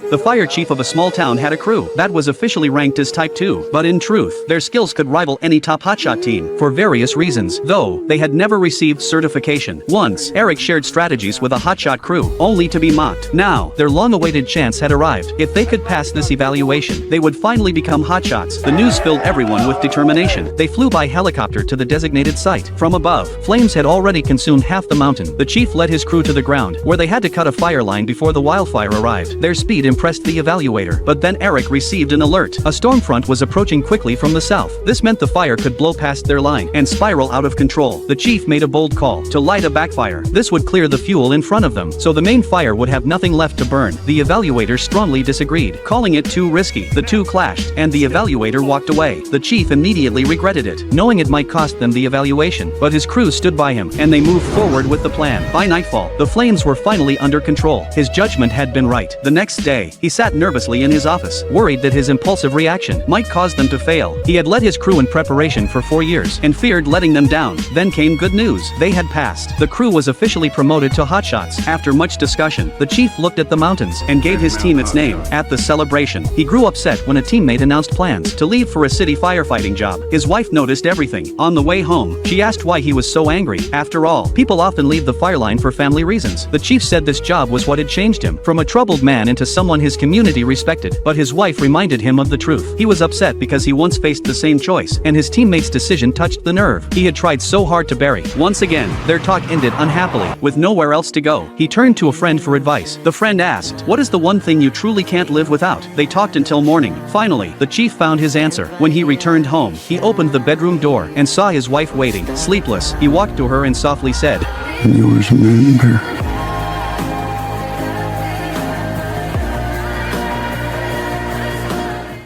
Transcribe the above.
The fire chief of a small town had a crew that was officially ranked as Type 2, but in truth, their skills could rival any top hotshot team, for various reasons, though they had never received certification. Once, Eric shared strategies with a hotshot crew, only to be mocked. Now, their long-awaited chance had arrived. If they could pass this evaluation, they would finally become hotshots. The news filled everyone with determination. They flew by helicopter to the designated site. From above, flames had already consumed half the mountain. The chief led his crew to the ground, where they had to cut a fire line before the wildfire arrived. Their speed impressed the evaluator, but then Eric received an alert. A storm front was approaching quickly from the south. This meant the fire could blow past their line and spiral out of control. The chief made a bold call to light a backfire. This would clear the fuel in front of them, so the main fire would have nothing left to burn. The evaluator strongly disagreed, calling it too risky. The two clashed, and the evaluator walked away. The chief immediately regretted it, knowing it might cost them the evaluation, but his crew stood by him, and they moved forward with the plan. By nightfall, the flames were finally under control. His judgment had been right. The next day, he sat nervously in his office, worried that his impulsive reaction might cause them to fail. He had led his crew in preparation for 4 years, and feared letting them down. Then came good news. They had passed. The crew was officially promoted to hotshots. After much discussion, the chief looked at the mountains and gave his team its name. At the celebration, he grew upset when a teammate announced plans to leave for a city firefighting job. His wife noticed everything. On the way home, she asked why he was so angry. After all, people often leave the fire line for family reasons. The chief said this job was what had changed him from a troubled man into someone his community respected. But his wife reminded him of the truth. He was upset because he once faced the same choice, and his teammate's decision touched the nerve he had tried so hard to bury. Once again, their talk ended unhappily. With nowhere else to go, he turned to a friend for advice. The friend asked, "What is the one thing you truly can't live without?" They talked until morning. Finally, the chief found his answer. When he returned home, he opened the bedroom door and saw his wife waiting. Sleepless, he walked to her and softly said, "And yours a mountain bear."